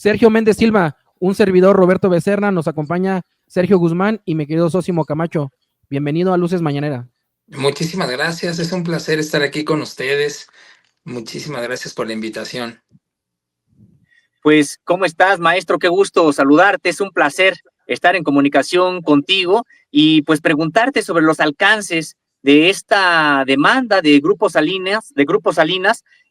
Sergio Méndez Silva, un servidor Roberto Becerra, nos acompaña Sergio Guzmán y mi querido Sósimo Camacho. Bienvenido a Luces Mañanera. Muchísimas gracias, es un placer estar aquí con ustedes. Muchísimas gracias por la invitación. Pues, ¿cómo estás, maestro? Qué gusto saludarte, es un placer estar en comunicación contigo y pues preguntarte sobre los alcances de esta demanda de Grupo Salinas,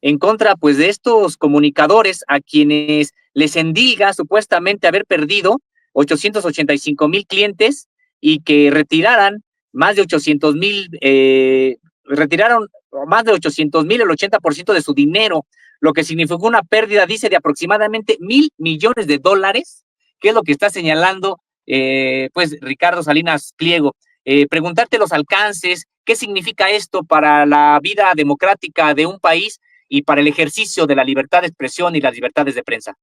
en contra pues de estos comunicadores a quienes les endilga supuestamente haber perdido 885,000 clientes y que retiraron más de 800,000, el 80% de su dinero, lo que significó una pérdida, dice, de aproximadamente $1,000,000,000, que es lo que está señalando pues Ricardo Salinas Pliego. Preguntarte los alcances, qué significa esto para la vida democrática de un país y para el ejercicio de la libertad de expresión y las libertades de prensa.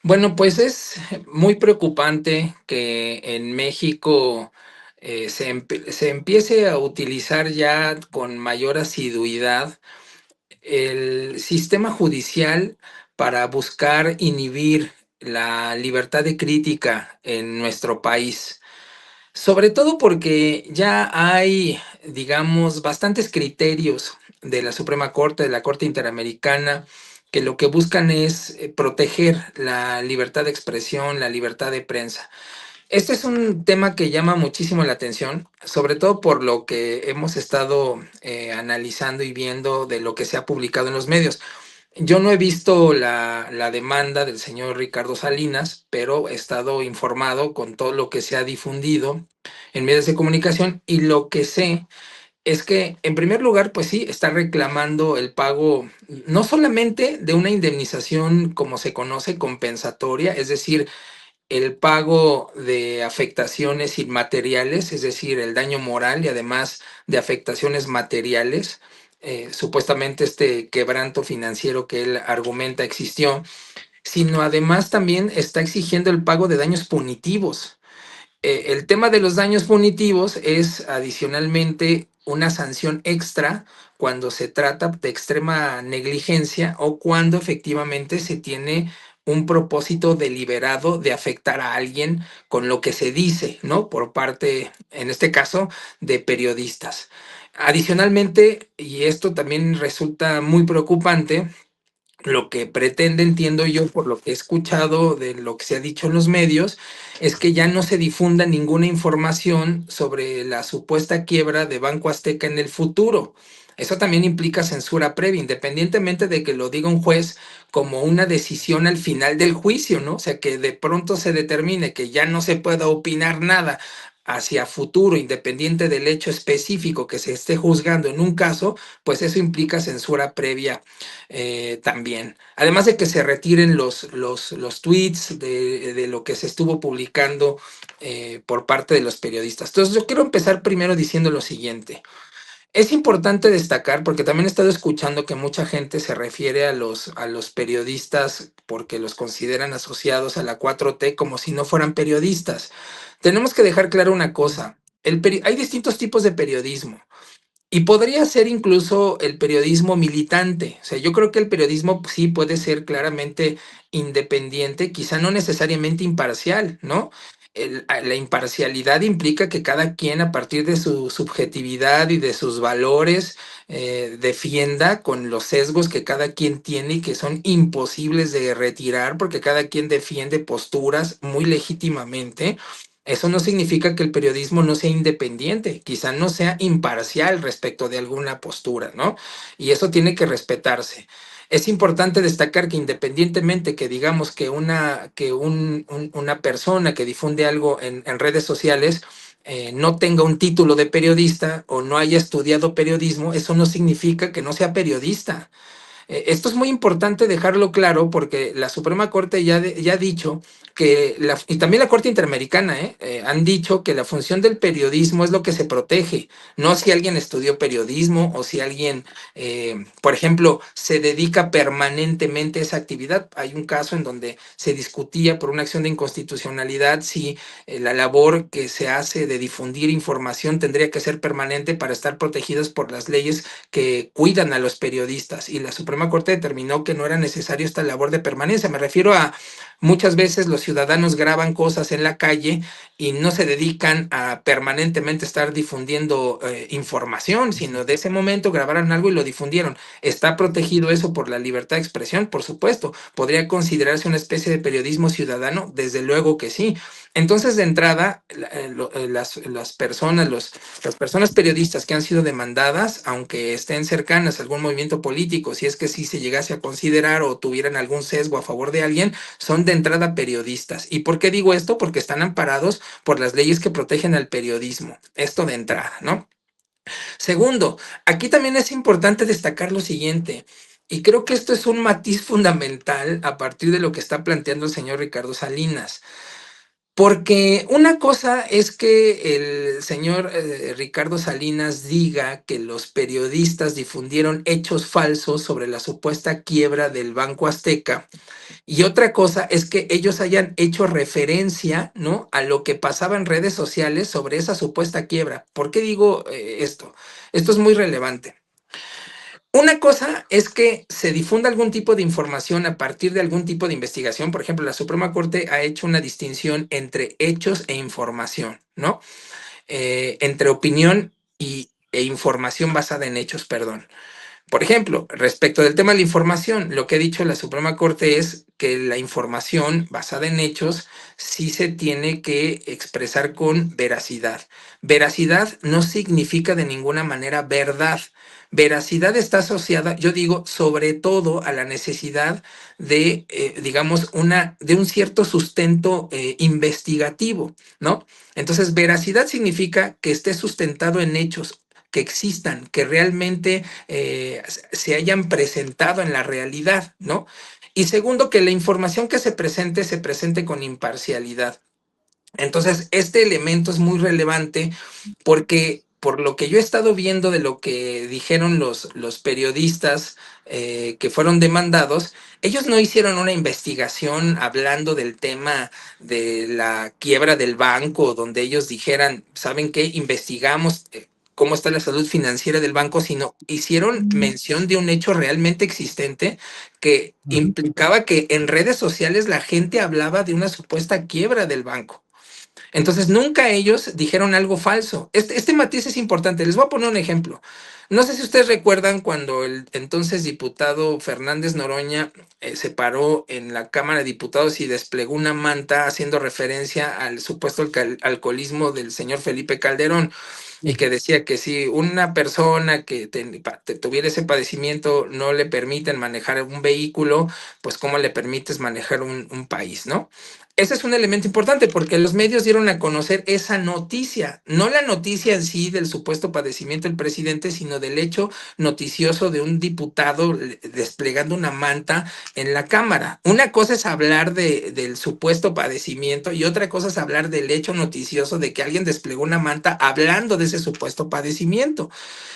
Bueno, pues es muy preocupante que en México se empiece a utilizar ya con mayor asiduidad el sistema judicial para buscar inhibir la libertad de crítica en nuestro país. Sobre todo porque ya hay, digamos, bastantes criterios de la Suprema Corte, de la Corte Interamericana, que lo que buscan es proteger la libertad de expresión, la libertad de prensa. Este es un tema que llama muchísimo la atención, sobre todo por lo que hemos estado analizando y viendo de lo que se ha publicado en los medios. Yo no he visto la demanda del señor Ricardo Salinas, pero he estado informado con todo lo que se ha difundido en medios de comunicación y lo que sé es que, en primer lugar, pues sí, está reclamando el pago no solamente de una indemnización como se conoce, compensatoria, es decir, el pago de afectaciones inmateriales, es decir, el daño moral y además de afectaciones materiales. Supuestamente este quebranto financiero que él argumenta existió, sino además también está exigiendo el pago de daños punitivos. El tema de los daños punitivos es adicionalmente una sanción extra cuando se trata de extrema negligencia o cuando efectivamente se tiene un propósito deliberado de afectar a alguien con lo que se dice, ¿no? Por parte, en este caso, de periodistas. Adicionalmente, y esto también resulta muy preocupante, lo que pretende, entiendo yo, por lo que he escuchado de lo que se ha dicho en los medios, es que ya no se difunda ninguna información sobre la supuesta quiebra de Banco Azteca en el futuro. Eso también implica censura previa, independientemente de que lo diga un juez como una decisión al final del juicio, ¿no? O sea, que de pronto se determine que ya no se pueda opinar nada hacia futuro, independiente del hecho específico que se esté juzgando en un caso, pues eso implica censura previa también. Además de que se retiren los tweets de lo que se estuvo publicando por parte de los periodistas. Entonces, yo quiero empezar primero diciendo lo siguiente. Es importante destacar, porque también he estado escuchando que mucha gente se refiere a los periodistas porque los consideran asociados a la 4T como si no fueran periodistas. Tenemos que dejar claro una cosa. Hay distintos tipos de periodismo. Y podría ser incluso el periodismo militante. O sea, yo creo que el periodismo sí puede ser claramente independiente, quizá no necesariamente imparcial, ¿no? La imparcialidad implica que cada quien a partir de su subjetividad y de sus valores defienda con los sesgos que cada quien tiene y que son imposibles de retirar porque cada quien defiende posturas muy legítimamente. Eso no significa que el periodismo no sea independiente, quizá no sea imparcial respecto de alguna postura, ¿no? Y eso tiene que respetarse. Es importante destacar que independientemente que digamos que una persona que difunde algo en redes sociales no tenga un título de periodista o no haya estudiado periodismo, eso no significa que no sea periodista. Esto es muy importante dejarlo claro porque la Suprema Corte ya ha dicho que, y también la Corte Interamericana, han dicho que la función del periodismo es lo que se protege, no si alguien estudió periodismo o si alguien, por ejemplo, se dedica permanentemente a esa actividad. Hay un caso en donde se discutía por una acción de inconstitucionalidad si la labor que se hace de difundir información tendría que ser permanente para estar protegidos por las leyes que cuidan a los periodistas, y la Suprema Corte determinó que no era necesario esta labor de permanencia. Me refiero Muchas veces los ciudadanos graban cosas en la calle y no se dedican a permanentemente estar difundiendo información, sino de ese momento grabaron algo y lo difundieron. ¿Está protegido eso por la libertad de expresión? Por supuesto. ¿Podría considerarse una especie de periodismo ciudadano? Desde luego que sí. Entonces, de entrada, las personas periodistas que han sido demandadas, aunque estén cercanas a algún movimiento político, si es que sí se llegase a considerar o tuvieran algún sesgo a favor de alguien, son de entrada periodistas. ¿Y por qué digo esto? Porque están amparados por las leyes que protegen al periodismo. Esto de entrada, ¿no? Segundo, aquí también es importante destacar lo siguiente, y creo que esto es un matiz fundamental a partir de lo que está planteando el señor Ricardo Salinas. Porque una cosa es que el señor Ricardo Salinas diga que los periodistas difundieron hechos falsos sobre la supuesta quiebra del Banco Azteca, y otra cosa es que ellos hayan hecho referencia, ¿no?, a lo que pasaba en redes sociales sobre esa supuesta quiebra. ¿Por qué digo esto? Esto es muy relevante. Una cosa es que se difunda algún tipo de información a partir de algún tipo de investigación. Por ejemplo, la Suprema Corte ha hecho una distinción entre hechos e información, ¿no? Entre opinión e información basada en hechos, perdón. Por ejemplo, respecto del tema de la información, lo que ha dicho la Suprema Corte es que la información basada en hechos sí se tiene que expresar con veracidad. Veracidad no significa de ninguna manera verdad. Veracidad está asociada, yo digo, sobre todo a la necesidad de, digamos, de un cierto sustento investigativo, ¿no? Entonces, veracidad significa que esté sustentado en hechos, que existan, que realmente se hayan presentado en la realidad, ¿no? Y segundo, que la información que se presente con imparcialidad. Entonces, este elemento es muy relevante porque por lo que yo he estado viendo de lo que dijeron los periodistas que fueron demandados, ellos no hicieron una investigación hablando del tema de la quiebra del banco, donde ellos dijeran, ¿saben qué? Investigamos cómo está la salud financiera del banco, sino hicieron mención de un hecho realmente existente que implicaba que en redes sociales la gente hablaba de una supuesta quiebra del banco. Entonces, nunca ellos dijeron algo falso. Este matiz es importante. Les voy a poner un ejemplo. No sé si ustedes recuerdan cuando el entonces diputado Fernández Noroña se paró en la Cámara de Diputados y desplegó una manta haciendo referencia al supuesto alcoholismo del señor Felipe Calderón, y que decía que si una persona que tuviera ese padecimiento no le permiten manejar un vehículo, pues cómo le permites manejar un país, ¿no? Ese es un elemento importante porque los medios dieron a conocer esa noticia, no la noticia en sí del supuesto padecimiento del presidente, sino del hecho noticioso de un diputado desplegando una manta en la Cámara. Una cosa es hablar del supuesto padecimiento y otra cosa es hablar del hecho noticioso de que alguien desplegó una manta hablando de ese supuesto padecimiento.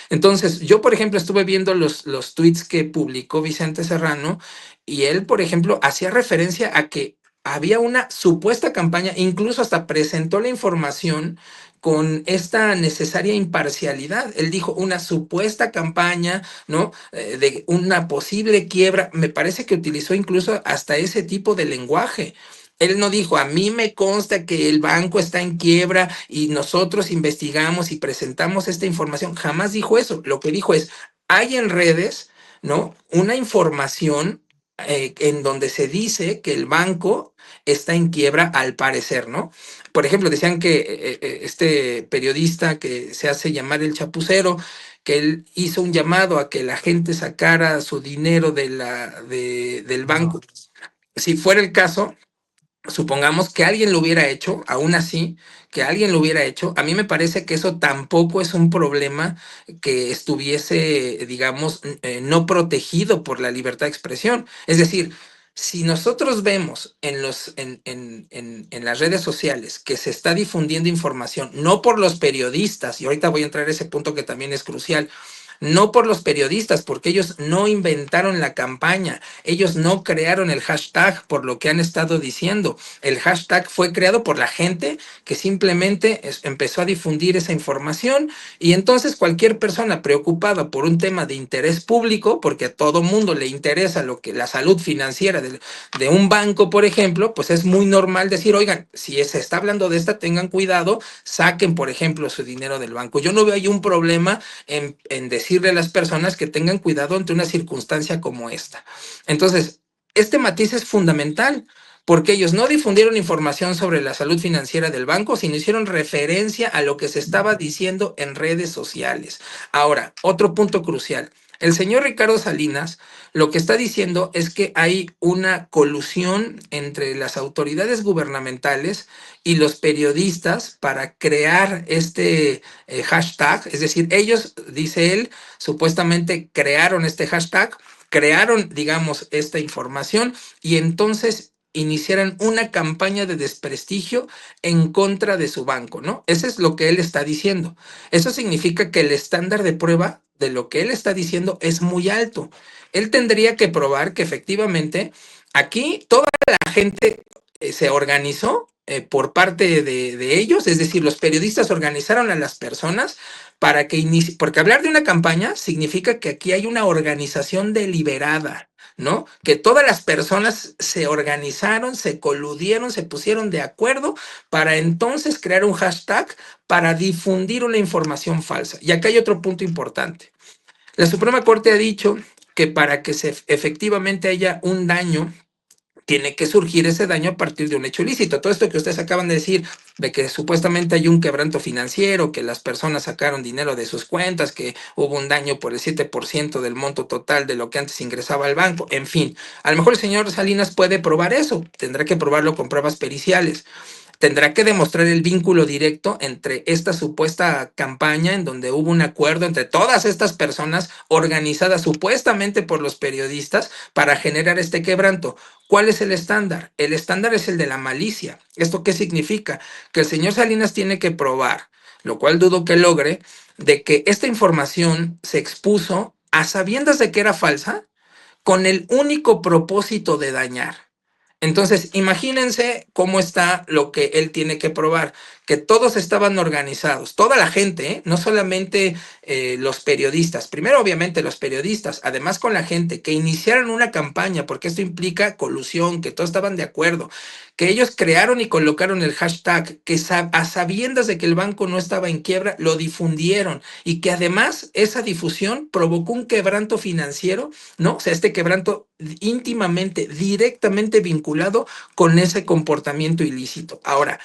Entonces, yo, por ejemplo, estuve viendo los tweets que publicó Vicente Serrano y él, por ejemplo, hacía referencia a que había una supuesta campaña, incluso hasta presentó la información con esta necesaria imparcialidad. Él dijo una supuesta campaña, ¿no? De una posible quiebra. Me parece que utilizó incluso hasta ese tipo de lenguaje. Él no dijo, a mí me consta que el banco está en quiebra y nosotros investigamos y presentamos esta información. Jamás dijo eso. Lo que dijo es, hay en redes, ¿no?, una información en donde se dice que el banco está en quiebra al parecer, ¿no? Por ejemplo, decían que este periodista que se hace llamar el Chapucero, que él hizo un llamado a que la gente sacara su dinero del banco. Si fuera el caso, supongamos que alguien lo hubiera hecho, aún así, que alguien lo hubiera hecho, a mí me parece que eso tampoco es un problema que estuviese, digamos, no protegido por la libertad de expresión. Es decir, si nosotros vemos en las redes sociales que se está difundiendo información, no por los periodistas, y ahorita voy a entrar a ese punto que también es crucial, no por los periodistas, porque ellos no inventaron la campaña, ellos no crearon el hashtag por lo que han estado diciendo. El hashtag fue creado por la gente que simplemente empezó a difundir esa información, y entonces cualquier persona preocupada por un tema de interés público, porque a todo mundo le interesa lo que la salud financiera de un banco, por ejemplo, pues es muy normal decir, oigan, si se está hablando de esta, tengan cuidado, saquen, por ejemplo, su dinero del banco. Yo no veo ahí un problema en decirle a las personas que tengan cuidado ante una circunstancia como esta. Entonces, este matiz es fundamental, porque ellos no difundieron información sobre la salud financiera del banco, sino hicieron referencia a lo que se estaba diciendo en redes sociales. Ahora, otro punto crucial. El señor Ricardo Salinas lo que está diciendo es que hay una colusión entre las autoridades gubernamentales y los periodistas para crear este hashtag. Es decir, ellos, dice él, supuestamente crearon este hashtag, crearon, digamos, esta información, y entonces iniciaran una campaña de desprestigio en contra de su banco, ¿no? Eso es lo que él está diciendo. Eso significa que el estándar de prueba de lo que él está diciendo es muy alto. Él tendría que probar que efectivamente aquí toda la gente se organizó por parte de ellos, es decir, los periodistas organizaron a las personas para que inicie, porque hablar de una campaña significa que aquí hay una organización deliberada, ¿no? Que todas las personas se organizaron, se coludieron, se pusieron de acuerdo para entonces crear un hashtag para difundir una información falsa. Y acá hay otro punto importante. La Suprema Corte ha dicho que para que efectivamente haya un daño, tiene que surgir ese daño a partir de un hecho ilícito. Todo esto que ustedes acaban de decir, de que supuestamente hay un quebranto financiero, que las personas sacaron dinero de sus cuentas, que hubo un daño por el 7% del monto total de lo que antes ingresaba al banco, en fin. A lo mejor el señor Salinas puede probar eso, tendrá que probarlo con pruebas periciales. Tendrá que demostrar el vínculo directo entre esta supuesta campaña en donde hubo un acuerdo entre todas estas personas organizadas supuestamente por los periodistas para generar este quebranto. ¿Cuál es el estándar? El estándar es el de la malicia. ¿Esto qué significa? Que el señor Salinas tiene que probar, lo cual dudo que logre, de que esta información se expuso a sabiendas de que era falsa con el único propósito de dañar. Entonces, imagínense cómo está lo que él tiene que probar, que todos estaban organizados, toda la gente, no solamente los periodistas, primero obviamente los periodistas, además con la gente, que iniciaron una campaña, porque esto implica colusión, que todos estaban de acuerdo, que ellos crearon y colocaron el hashtag, que a sabiendas de que el banco no estaba en quiebra, lo difundieron, y que además esa difusión provocó un quebranto financiero, ¿no? O sea, este quebranto íntimamente, directamente vinculado con ese comportamiento ilícito. Ahora,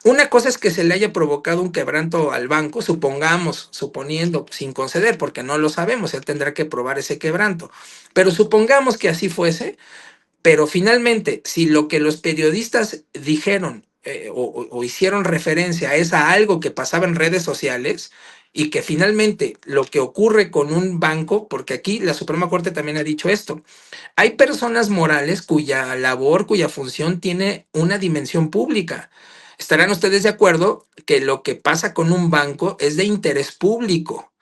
una cosa es que se le haya provocado un quebranto al banco, suponiendo, sin conceder, porque no lo sabemos, él tendrá que probar ese quebranto, pero supongamos que así fuese, pero finalmente, si lo que los periodistas dijeron o hicieron referencia es a algo que pasaba en redes sociales, y que finalmente lo que ocurre con un banco, porque aquí la Suprema Corte también ha dicho esto, hay personas morales cuya labor, cuya función tiene una dimensión pública. ¿Estarán ustedes de acuerdo que lo que pasa con un banco es de interés público?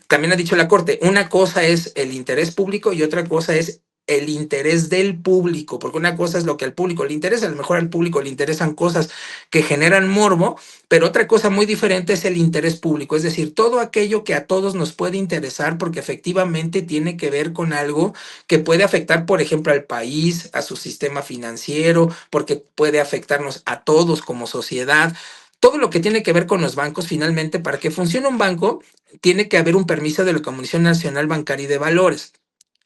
También ha dicho la Corte, una cosa es el interés público y otra cosa es el interés del público, porque una cosa es lo que al público le interesa, a lo mejor al público le interesan cosas que generan morbo, pero otra cosa muy diferente es el interés público, es decir, todo aquello que a todos nos puede interesar porque efectivamente tiene que ver con algo que puede afectar, por ejemplo, al país, a su sistema financiero, porque puede afectarnos a todos como sociedad. Todo lo que tiene que ver con los bancos, finalmente, para que funcione un banco, tiene que haber un permiso de la Comisión Nacional Bancaria y de Valores.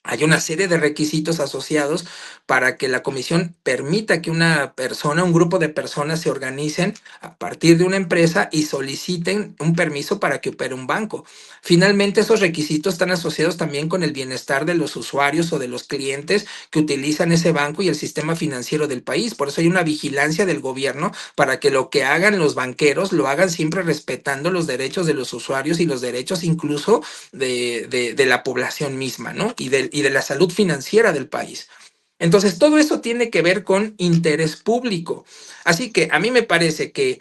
Hay una serie de requisitos asociados para que la comisión permita que una persona, un grupo de personas se organicen a partir de una empresa y soliciten un permiso para que opere un banco. Finalmente, esos requisitos están asociados también con el bienestar de los usuarios o de los clientes que utilizan ese banco y el sistema financiero del país. Por eso hay una vigilancia del gobierno para que lo que hagan los banqueros lo hagan siempre respetando los derechos de los usuarios y los derechos incluso de la población misma, ¿no? Y de la salud financiera del país. Entonces, todo eso tiene que ver con interés público. Así que a mí me parece que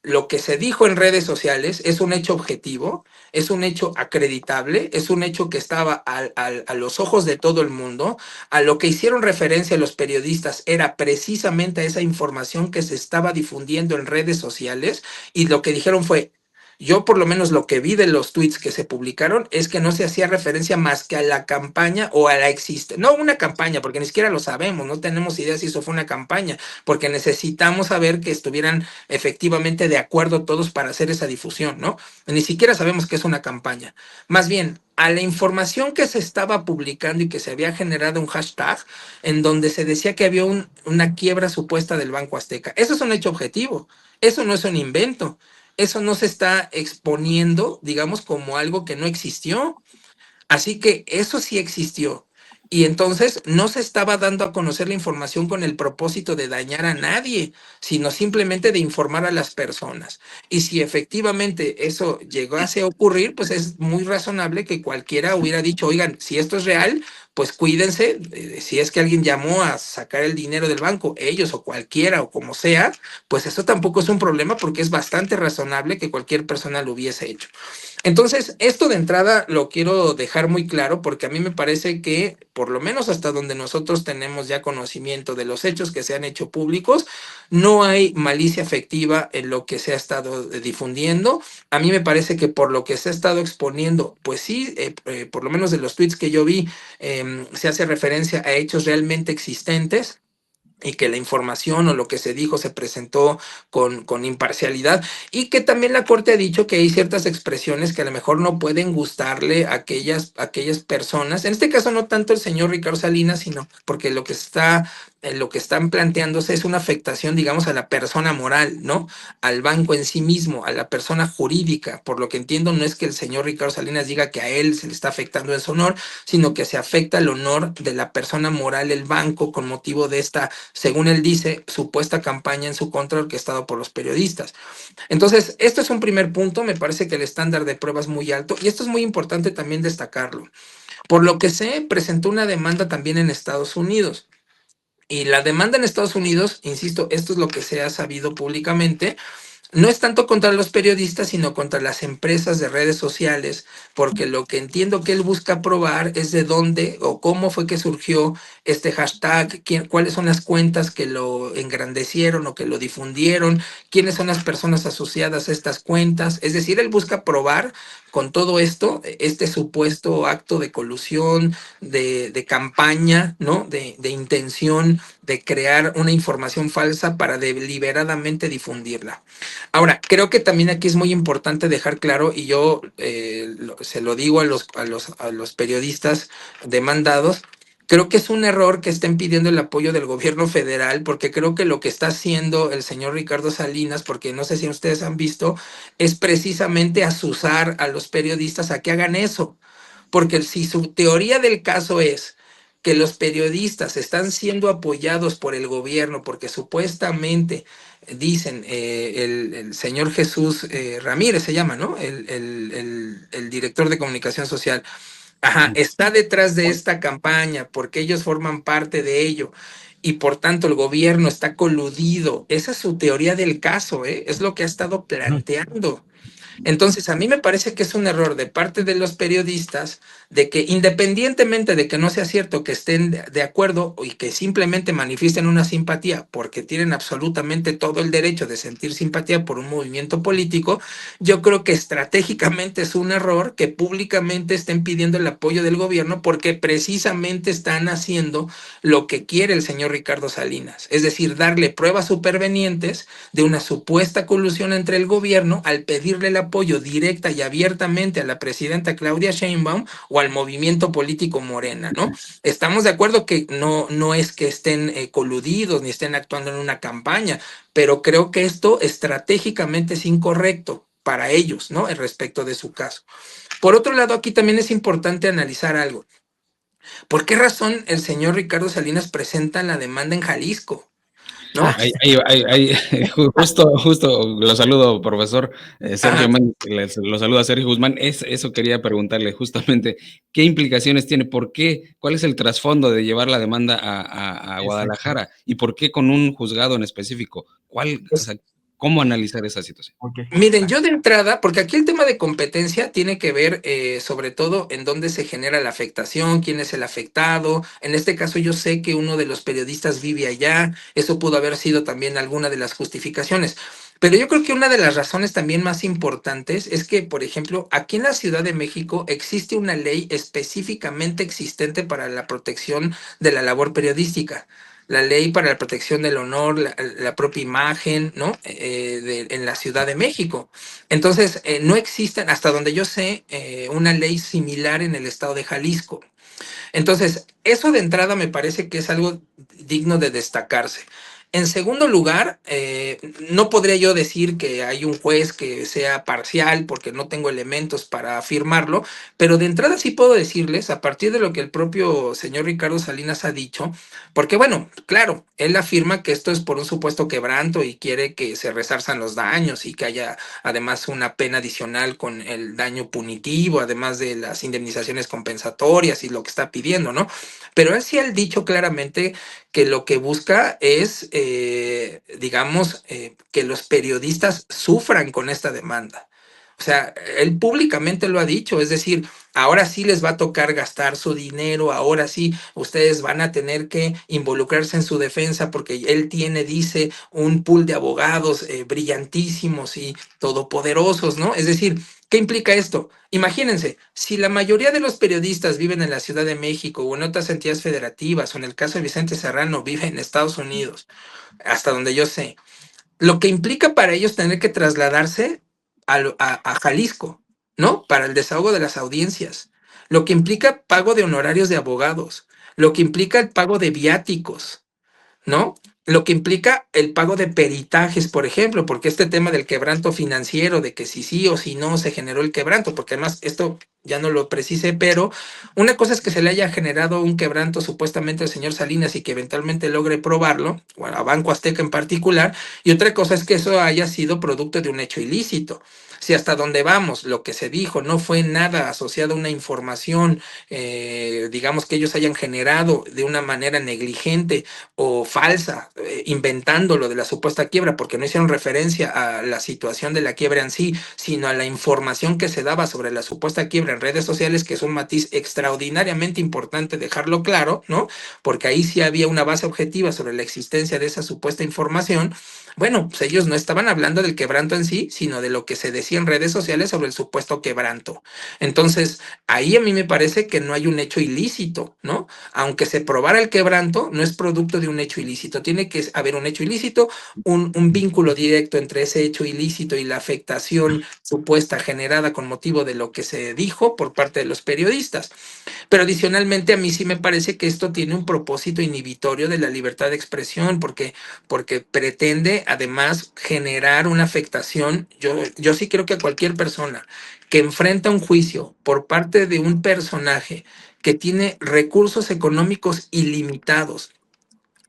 lo que se dijo en redes sociales es un hecho objetivo, es un hecho acreditable, es un hecho que estaba a los ojos de todo el mundo. A lo que hicieron referencia los periodistas era precisamente a esa información que se estaba difundiendo en redes sociales, y lo que dijeron fue, yo por lo menos lo que vi de los tweets que se publicaron es que no se hacía referencia más que a la campaña o a la no una campaña, porque ni siquiera lo sabemos, no tenemos idea si eso fue una campaña, porque necesitamos saber que estuvieran efectivamente de acuerdo todos para hacer esa difusión, ¿no? Ni siquiera sabemos que es una campaña. Más bien, a la información que se estaba publicando y que se había generado un hashtag en donde se decía que había una quiebra supuesta del Banco Azteca. Eso es un hecho objetivo, eso no es un invento, eso no se está exponiendo, digamos, como algo que no existió. Así que eso sí existió. Y entonces no se estaba dando a conocer la información con el propósito de dañar a nadie, sino simplemente de informar a las personas. Y si efectivamente eso llegase a ocurrir, pues es muy razonable que cualquiera hubiera dicho, oigan, si esto es real, pues cuídense, si es que alguien llamó a sacar el dinero del banco, ellos o cualquiera o como sea, pues eso tampoco es un problema porque es bastante razonable que cualquier persona lo hubiese hecho. Entonces, esto de entrada lo quiero dejar muy claro porque a mí me parece que, por lo menos hasta donde nosotros tenemos ya conocimiento de los hechos que se han hecho públicos, no hay malicia afectiva en lo que se ha estado difundiendo. A mí me parece que por lo que se ha estado exponiendo, pues sí, por lo menos de los tweets que yo vi, se hace referencia a hechos realmente existentes, y que la información o lo que se dijo se presentó con imparcialidad, y que también la Corte ha dicho que hay ciertas expresiones que a lo mejor no pueden gustarle a aquellas personas, en este caso no tanto el señor Ricardo Salinas, sino porque lo que están planteándose es una afectación, digamos, a la persona moral, ¿no? Al banco en sí mismo, a la persona jurídica. Por lo que entiendo, no es que el señor Ricardo Salinas diga que a él se le está afectando en su honor, sino que se afecta el honor de la persona moral, el banco, con motivo de esta, según él dice, supuesta campaña en su contra orquestado por los periodistas. Entonces, esto es un primer punto, me parece que el estándar de prueba es muy alto, y esto es muy importante también destacarlo. Por lo que se presentó una demanda también en Estados Unidos. Y la demanda en Estados Unidos, insisto, esto es lo que se ha sabido públicamente, no es tanto contra los periodistas, sino contra las empresas de redes sociales, porque lo que entiendo que él busca probar es de dónde o cómo fue que surgió este hashtag, cuáles son las cuentas que lo engrandecieron o que lo difundieron, quiénes son las personas asociadas a estas cuentas. Es decir, él busca probar con todo esto, este supuesto acto de colusión, de campaña, ¿no? De intención de crear una información falsa para deliberadamente difundirla. Ahora, creo que también aquí es muy importante dejar claro, y yo se lo digo a los periodistas demandados, creo que es un error que estén pidiendo el apoyo del gobierno federal, porque creo que lo que está haciendo el señor Ricardo Salinas, porque no sé si ustedes han visto, es precisamente azuzar a los periodistas a que hagan eso. Porque si su teoría del caso es que los periodistas están siendo apoyados por el gobierno porque supuestamente dicen, el señor Jesús Ramírez se llama, ¿no? El director de comunicación social. Ajá, está detrás de esta campaña porque ellos forman parte de ello y por tanto el gobierno está coludido. Esa es su teoría del caso, ¿eh? Es lo que ha estado planteando. Entonces, a mí me parece que es un error de parte de los periodistas de que, independientemente de que no sea cierto que estén de acuerdo y que simplemente manifiesten una simpatía, porque tienen absolutamente todo el derecho de sentir simpatía por un movimiento político, yo creo que estratégicamente es un error que públicamente estén pidiendo el apoyo del gobierno porque precisamente están haciendo lo que quiere el señor Ricardo Salinas, es decir, darle pruebas supervenientes de una supuesta colusión entre el gobierno al pedirle el apoyo directa y abiertamente a la presidenta Claudia Sheinbaum o al movimiento político Morena, ¿no? Estamos de acuerdo que no es que estén coludidos ni estén actuando en una campaña, pero creo que esto estratégicamente es incorrecto para ellos, ¿no? Respecto de su caso. Por otro lado, aquí también es importante analizar algo. ¿Por qué razón el señor Ricardo Salinas presenta la demanda en Jalisco? ¿No? Justo, lo saludo, profesor Sergio Méndez, lo saluda Sergio Guzmán. Eso quería preguntarle justamente, ¿qué implicaciones tiene? ¿Por qué? ¿Cuál es el trasfondo de llevar la demanda a Guadalajara? ¿Y por qué con un juzgado en específico? ¿Cuál? O sea, ¿Cómo analizar esa situación? Ok. Miren, yo de entrada, porque aquí el tema de competencia tiene que ver sobre todo en dónde se genera la afectación, quién es el afectado. En este caso yo sé que uno de los periodistas vive allá, eso pudo haber sido también alguna de las justificaciones. Pero yo creo que una de las razones también más importantes es que, por ejemplo, aquí en la Ciudad de México existe una ley específicamente existente para la protección de la labor periodística. La ley para la protección del honor, la propia imagen, ¿no? En la Ciudad de México. Entonces, no existen, hasta donde yo sé, una ley similar en el estado de Jalisco. Entonces, eso de entrada me parece que es algo digno de destacarse. En segundo lugar, no podría yo decir que hay un juez que sea parcial porque no tengo elementos para afirmarlo, pero de entrada sí puedo decirles, a partir de lo que el propio señor Ricardo Salinas ha dicho, porque bueno, claro, él afirma que esto es por un supuesto quebranto y quiere que se resarzan los daños y que haya además una pena adicional con el daño punitivo, además de las indemnizaciones compensatorias y lo que está pidiendo, ¿no? Pero él sí ha dicho claramente que lo que busca es, digamos, que los periodistas sufran con esta demanda. O sea, él públicamente lo ha dicho, es decir, ahora sí les va a tocar gastar su dinero, ahora sí ustedes van a tener que involucrarse en su defensa porque él tiene, dice, un pool de abogados brillantísimos y todopoderosos, ¿no? Es decir, ¿qué implica esto? Imagínense, si la mayoría de los periodistas viven en la Ciudad de México o en otras entidades federativas, o en el caso de Vicente Serrano, vive en Estados Unidos, hasta donde yo sé, lo que implica para ellos tener que trasladarse a Jalisco, ¿no? Para el desahogo de las audiencias, lo que implica pago de honorarios de abogados, lo que implica el pago de viáticos, ¿no? Lo que implica el pago de peritajes, por ejemplo, porque este tema del quebranto financiero, de que si sí o si no se generó el quebranto, porque además esto ya no lo precisé, pero una cosa es que se le haya generado un quebranto supuestamente al señor Salinas y que eventualmente logre probarlo, bueno, a Banco Azteca en particular, y otra cosa es que eso haya sido producto de un hecho ilícito. Si hasta donde vamos, lo que se dijo no fue nada asociado a una información, digamos que ellos hayan generado de una manera negligente o falsa, inventando lo de la supuesta quiebra, porque no hicieron referencia a la situación de la quiebra en sí, sino a la información que se daba sobre la supuesta quiebra en redes sociales, que es un matiz extraordinariamente importante dejarlo claro, ¿no? Porque ahí sí había una base objetiva sobre la existencia de esa supuesta información. Bueno, pues ellos no estaban hablando del quebranto en sí, sino de lo que se decía en redes sociales sobre el supuesto quebranto. Entonces, ahí a mí me parece que no hay un hecho ilícito, ¿no? Aunque se probara el quebranto, no es producto de un hecho ilícito. Tiene que haber un hecho ilícito, un vínculo directo entre ese hecho ilícito y la afectación supuesta generada con motivo de lo que se dijo por parte de los periodistas. Pero adicionalmente a mí sí me parece que esto tiene un propósito inhibitorio de la libertad de expresión, porque pretende además generar una afectación. Yo sí creo que a cualquier persona que enfrenta un juicio por parte de un personaje que tiene recursos económicos ilimitados.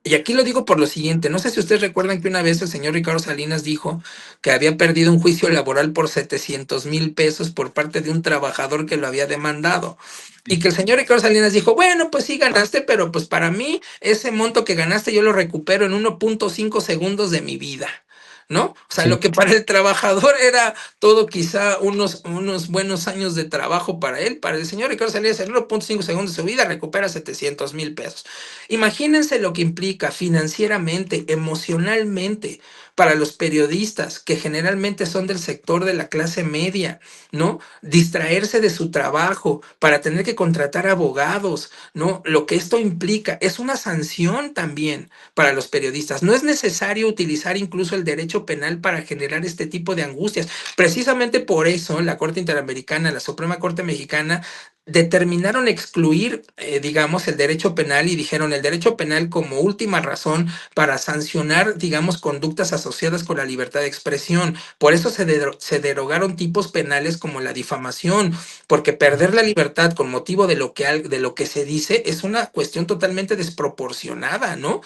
Y aquí lo digo por lo siguiente, no sé si ustedes recuerdan que una vez el señor Ricardo Salinas dijo que había perdido un juicio laboral por 700,000 pesos por parte de un trabajador que lo había demandado. Y que el señor Ricardo Salinas dijo, bueno, pues sí ganaste, pero pues para mí ese monto que ganaste yo lo recupero en 1.5 segundos de mi vida, ¿no? O sea, Sí. lo que para el trabajador era todo quizá unos buenos años de trabajo para él, para el señor Ricardo Salinas en 1.5 segundos de su vida recupera 700,000 pesos. Imagínense lo que implica financieramente, emocionalmente, para los periodistas que generalmente son del sector de la clase media, ¿no? Distraerse de su trabajo para tener que contratar abogados, ¿no? Lo que esto implica es una sanción también para los periodistas. No es necesario utilizar incluso el derecho penal para generar este tipo de angustias. Precisamente por eso la Corte Interamericana, la Suprema Corte Mexicana, determinaron excluir, digamos, el derecho penal y dijeron el derecho penal como última razón para sancionar, digamos, conductas asociadas con la libertad de expresión. Por eso se derogaron tipos penales como la difamación, porque perder la libertad con motivo de lo que se dice es una cuestión totalmente desproporcionada, ¿no?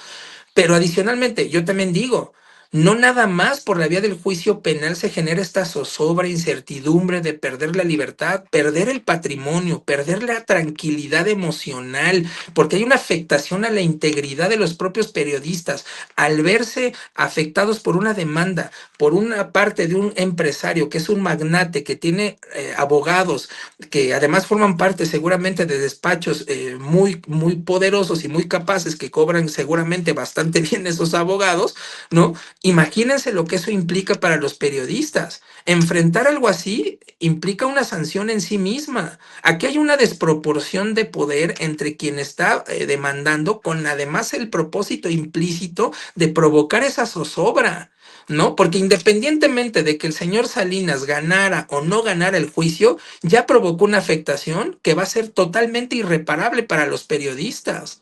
Pero adicionalmente, yo también digo, No nada más por la vía del juicio penal se genera esta zozobra, incertidumbre de perder la libertad, perder el patrimonio, perder la tranquilidad emocional, porque hay una afectación a la integridad de los propios periodistas al verse afectados por una demanda, por una parte de un empresario que es un magnate, que tiene abogados, que además forman parte seguramente de despachos muy, muy poderosos y muy capaces, que cobran seguramente bastante bien esos abogados, ¿no? Imagínense lo que eso implica para los periodistas. Enfrentar algo así implica una sanción en sí misma. Aquí hay una desproporción de poder entre quien está demandando, con además el propósito implícito de provocar esa zozobra, ¿no? Porque independientemente de que el señor Salinas ganara o no ganara el juicio, ya provocó una afectación que va a ser totalmente irreparable para los periodistas.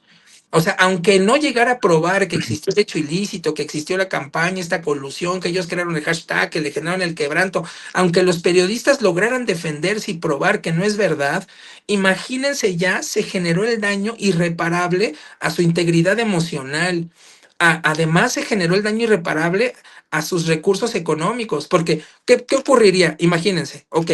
O sea, aunque no llegara a probar que existió el hecho ilícito, que existió la campaña, esta colusión, que ellos crearon el hashtag, que le generaron el quebranto, aunque los periodistas lograran defenderse y probar que no es verdad, imagínense, ya se generó el daño irreparable a su integridad emocional. Además, se generó el daño irreparable a sus recursos económicos, porque ¿qué ocurriría? Imagínense, ok.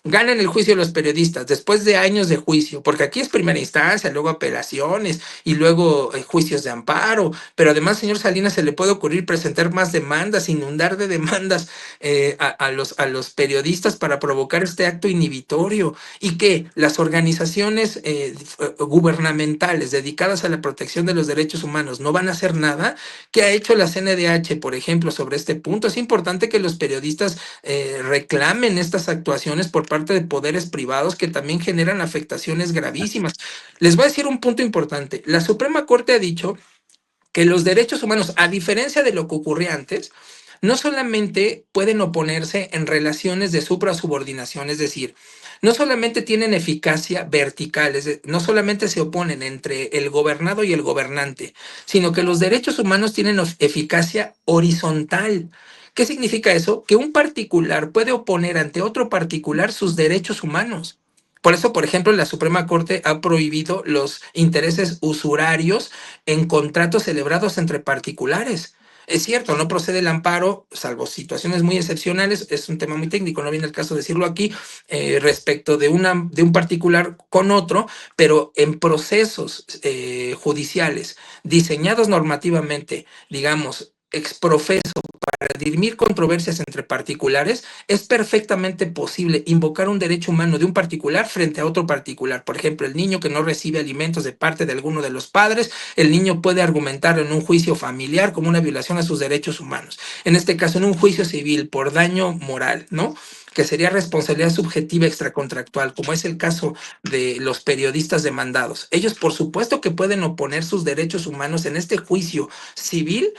Ganan el juicio los periodistas después de años de juicio, porque aquí es primera instancia, luego apelaciones y luego juicios de amparo, pero además, señor Salinas, se le puede ocurrir presentar más demandas, inundar de demandas a los periodistas para provocar este acto inhibitorio, y que las organizaciones gubernamentales dedicadas a la protección de los derechos humanos no van a hacer nada. ¿Qué ha hecho la CNDH, por ejemplo, sobre este punto? Es importante que los periodistas reclamen estas actuaciones por parte de poderes privados que también generan afectaciones gravísimas. Les voy a decir un punto importante. La Suprema Corte ha dicho que los derechos humanos, a diferencia de lo que ocurría antes, no solamente pueden oponerse en relaciones de suprasubordinación, es decir, no solamente tienen eficacia vertical, no solamente se oponen entre el gobernado y el gobernante, sino que los derechos humanos tienen eficacia horizontal. ¿Qué significa eso? Que un particular puede oponer ante otro particular sus derechos humanos. Por eso, por ejemplo, la Suprema Corte ha prohibido los intereses usurarios en contratos celebrados entre particulares. Es cierto, no procede el amparo, salvo situaciones muy excepcionales, es un tema muy técnico, no viene el caso decirlo aquí, respecto de un particular con otro, pero en procesos judiciales diseñados normativamente, digamos, exprofeso, para dirimir controversias entre particulares, es perfectamente posible invocar un derecho humano de un particular frente a otro particular. Por ejemplo, el niño que no recibe alimentos de parte de alguno de los padres, el niño puede argumentar en un juicio familiar como una violación a sus derechos humanos. En este caso, en un juicio civil por daño moral, ¿no? Que sería responsabilidad subjetiva extracontractual, como es el caso de los periodistas demandados. Ellos, por supuesto, que pueden oponer sus derechos humanos en este juicio civil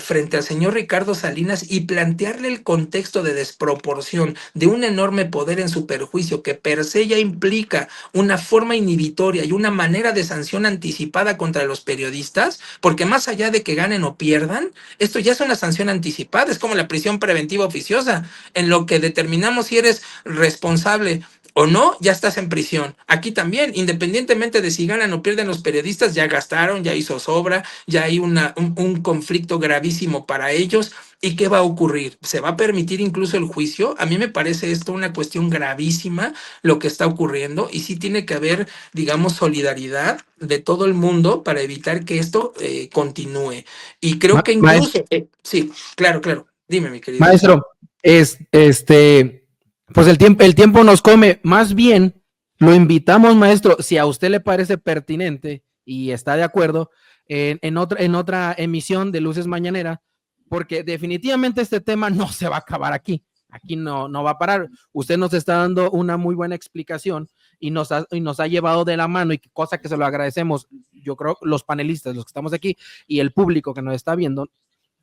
frente al señor Ricardo Salinas y plantearle el contexto de desproporción de un enorme poder en su perjuicio, que per se ya implica una forma inhibitoria y una manera de sanción anticipada contra los periodistas, porque más allá de que ganen o pierdan, esto ya es una sanción anticipada, es como la prisión preventiva oficiosa, en lo que determinamos si eres responsable o no, ya estás en prisión. Aquí también, independientemente de si ganan o pierden los periodistas, ya gastaron, ya hizo sobra, ya hay un conflicto gravísimo para ellos. ¿Y qué va a ocurrir? ¿Se va a permitir incluso el juicio? A mí me parece esto una cuestión gravísima, lo que está ocurriendo, y sí tiene que haber, digamos, solidaridad de todo el mundo para evitar que esto continúe. Y creo que incluso... sí, claro. Dime, mi querido. Maestro, pues el tiempo nos come. Más bien, lo invitamos, maestro, si a usted le parece pertinente y está de acuerdo, en otra emisión de Luces Mañanera, porque definitivamente este tema no se va a acabar aquí. Aquí no va a parar. Usted nos está dando una muy buena explicación y nos ha llevado de la mano, y cosa que se lo agradecemos, yo creo, los panelistas, los que estamos aquí, y el público que nos está viendo.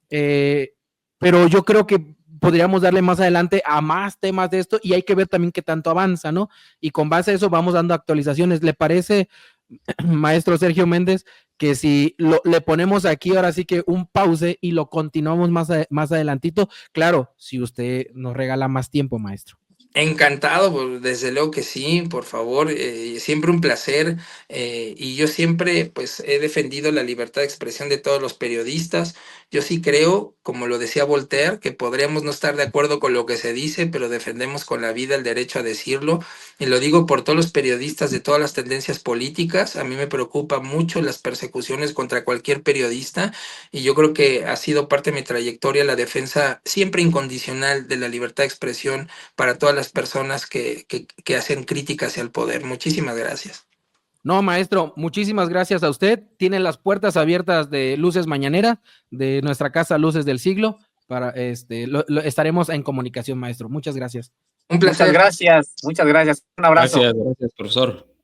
Pero yo creo que podríamos darle más adelante a más temas de esto, y hay que ver también qué tanto avanza, ¿no? Y con base a eso vamos dando actualizaciones. ¿Le parece, maestro Sergio Méndez, que si le ponemos aquí ahora sí que un pause y lo continuamos más adelantito? Claro, si usted nos regala más tiempo, maestro. Encantado, pues, desde luego que sí, por favor, siempre un placer, y yo siempre pues he defendido la libertad de expresión de todos los periodistas. Yo sí creo, como lo decía Voltaire, que podríamos no estar de acuerdo con lo que se dice, pero defendemos con la vida el derecho a decirlo, y lo digo por todos los periodistas de todas las tendencias políticas. A mí me preocupa mucho las persecuciones contra cualquier periodista, y yo creo que ha sido parte de mi trayectoria la defensa siempre incondicional de la libertad de expresión para todas las personas que hacen crítica hacia el poder. Muchísimas gracias. No, maestro, muchísimas gracias a usted. Tiene las puertas abiertas de Luces Mañanera, de nuestra casa Luces del Siglo. Para estaremos en comunicación, maestro. Muchas gracias. Un placer. Muchas gracias. Un abrazo. Gracias, profesor.